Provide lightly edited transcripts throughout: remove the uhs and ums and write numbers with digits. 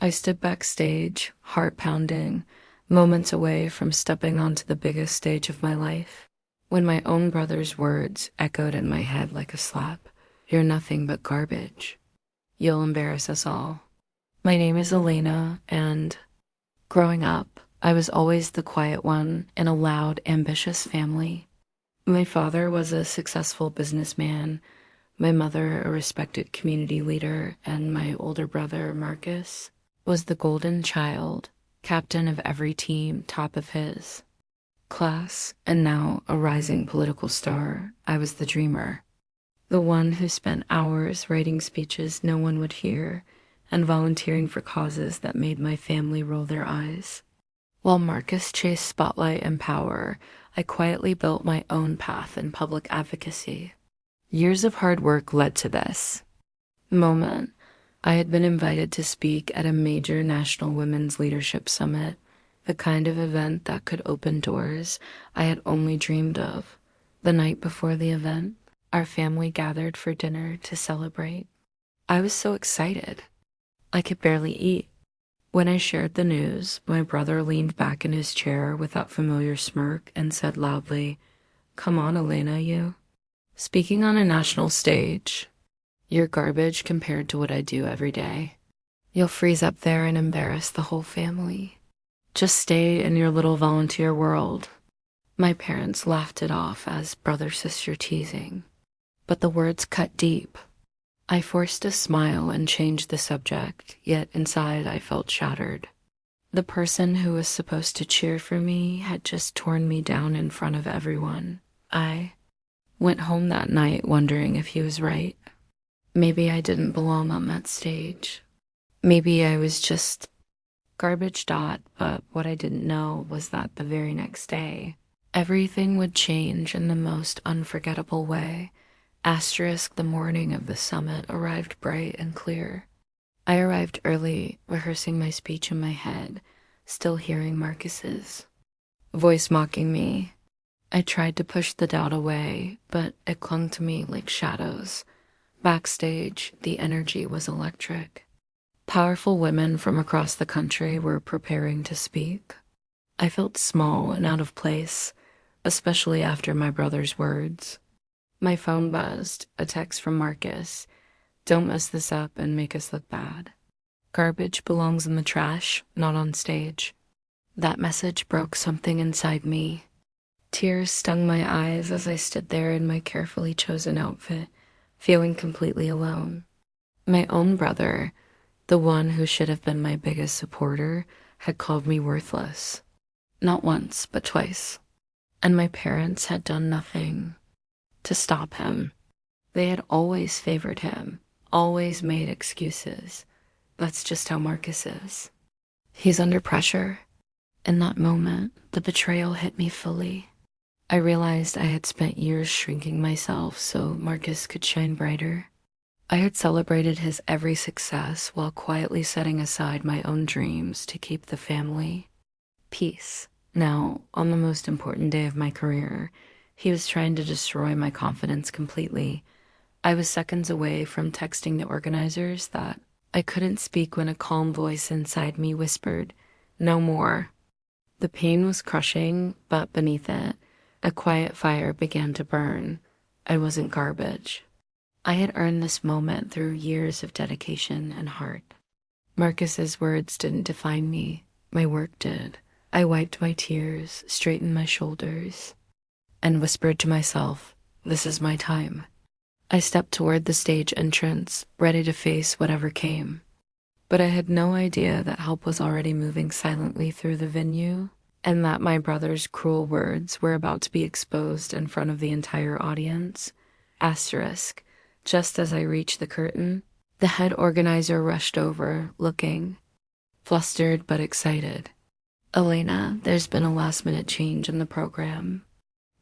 I stood backstage, heart pounding, moments away from stepping onto the biggest stage of my life, when my own brother's words echoed in my head like a slap. You're nothing but garbage. You'll embarrass us all. My name is Elena, and growing up, I was always the quiet one in a loud, ambitious family. My father was a successful businessman, my mother a respected community leader, and my older brother, Marcus, was the golden child, captain of every team, top of his class, and now a rising political star. I was the dreamer, the one who spent hours writing speeches no one would hear and volunteering for causes that made my family roll their eyes. While Marcus chased spotlight and power, I quietly built my own path in public advocacy. Years of hard work led to this moment. I had been invited to speak at a major national women's leadership summit, the kind of event that could open doors I had only dreamed of. The night before the event, our family gathered for dinner to celebrate. I was so excited. I could barely eat. When I shared the news, my brother leaned back in his chair with that familiar smirk and said loudly, "Come on, Elena, you. Speaking on a national stage, you're garbage compared to what I do every day. You'll freeze up there and embarrass the whole family. Just stay in your little volunteer world." My parents laughed it off as brother-sister teasing, but the words cut deep. I forced a smile and changed the subject, yet inside I felt shattered. The person who was supposed to cheer for me had just torn me down in front of everyone. I went home that night wondering if he was right. Maybe I didn't belong on that stage. Maybe I was just garbage. But what I didn't know was that the very next day, everything would change in the most unforgettable way. Asterisk, the morning of the summit arrived bright and clear. I arrived early, rehearsing my speech in my head, still hearing Marcus's voice mocking me. I tried to push the doubt away, but it clung to me like shadows. Backstage, the energy was electric. Powerful women from across the country were preparing to speak. I felt small and out of place, especially after my brother's words. My phone buzzed, a text from Marcus. "Don't mess this up and make us look bad. Garbage belongs in the trash, not on stage." That message broke something inside me. Tears stung my eyes as I stood there in my carefully chosen outfit, feeling completely alone. My own brother, the one who should have been my biggest supporter, had called me worthless. Not once, but twice. And my parents had done nothing to stop him. They had always favored him, always made excuses. That's just how Marcus is. He's under pressure. In that moment, the betrayal hit me fully. I realized I had spent years shrinking myself so Marcus could shine brighter. I had celebrated his every success while quietly setting aside my own dreams to keep the family peace. Now, on the most important day of my career, he was trying to destroy my confidence completely. I was seconds away from texting the organizers that I couldn't speak when a calm voice inside me whispered, "No more." The pain was crushing, but beneath it, a quiet fire began to burn. I wasn't garbage. I had earned this moment through years of dedication and heart. Marcus's words didn't define me. My work did. I wiped my tears, straightened my shoulders, and whispered to myself, "This is my time." I stepped toward the stage entrance, ready to face whatever came. But I had no idea that help was already moving silently through the venue, and that my brother's cruel words were about to be exposed in front of the entire audience. Asterisk, just as I reached the curtain, the head organizer rushed over, looking flustered but excited. "Elena, there's been a last-minute change in the program.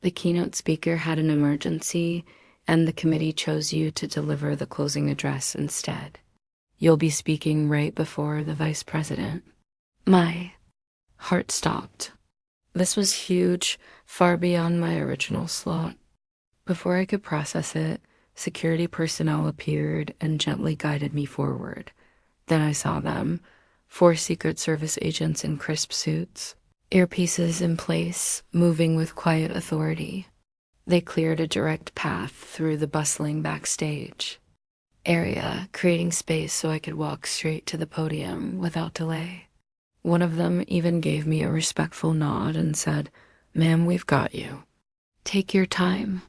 The keynote speaker had an emergency, and the committee chose you to deliver the closing address instead. You'll be speaking right before the vice president." My heart stopped. This was huge, far beyond my original slot. Before I could process it, security personnel appeared and gently guided me forward. Then I saw them, 4 Secret Service agents in crisp suits, earpieces in place, moving with quiet authority. They cleared a direct path through the bustling backstage area, creating space so I could walk straight to the podium without delay. One of them even gave me a respectful nod and said, "Ma'am, we've got you. Take your time."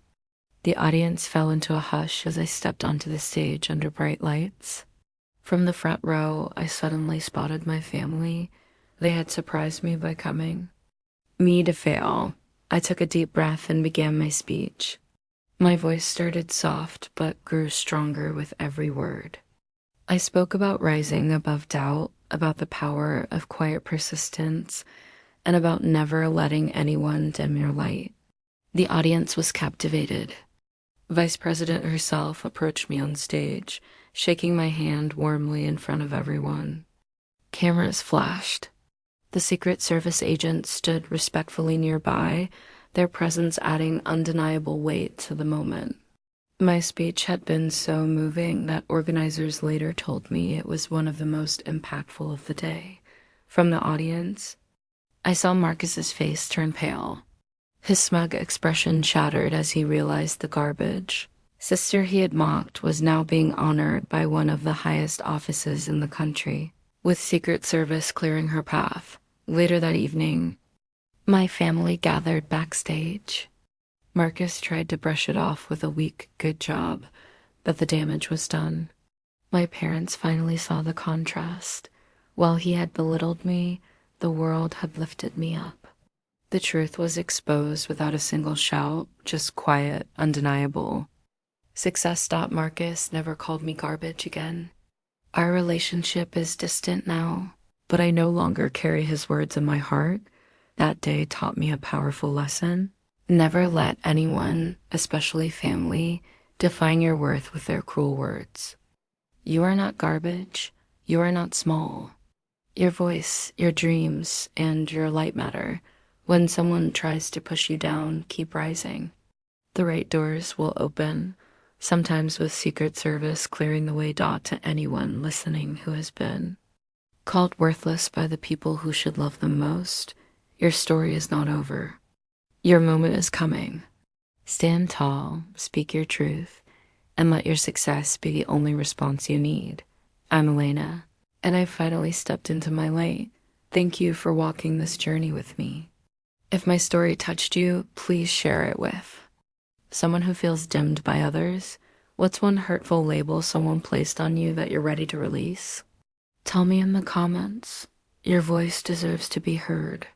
The audience fell into a hush as I stepped onto the stage under bright lights. From the front row, I suddenly spotted my family. They had surprised me by coming. Me to fail. I took a deep breath and began my speech. My voice started soft but grew stronger with every word. I spoke about rising above doubt, about the power of quiet persistence, and about never letting anyone dim your light. The audience was captivated. Vice President herself approached me on stage, shaking my hand warmly in front of everyone. Cameras flashed. The Secret Service agents stood respectfully nearby, their presence adding undeniable weight to the moment. My speech had been so moving that organizers later told me it was one of the most impactful of the day. From the audience, I saw Marcus's face turn pale. His smug expression shattered as he realized the garbage. Sister he had mocked was now being honored by one of the highest offices in the country, with Secret Service clearing her path. Later that evening, my family gathered backstage. Marcus tried to brush it off with a weak "good job," but the damage was done. My parents finally saw the contrast. While he had belittled me, the world had lifted me up. The truth was exposed without a single shout, just quiet, undeniable. Success stopped Marcus, never called me garbage again. Our relationship is distant now, but I no longer carry his words in my heart. That day taught me a powerful lesson. Never let anyone, especially family, define your worth with their cruel words. You are not garbage. You are not small. Your voice, your dreams, and your light matter. When someone tries to push you down, keep rising. The right doors will open, sometimes with Secret Service clearing the way to anyone listening who has been called worthless by the people who should love them most. Your story is not over. Your moment is coming. Stand tall, speak your truth, and let your success be the only response you need. I'm Elena, and I finally stepped into my light. Thank you for walking this journey with me. If my story touched you, please share it with someone who feels dimmed by others. What's one hurtful label someone placed on you that you're ready to release? Tell me in the comments. Your voice deserves to be heard.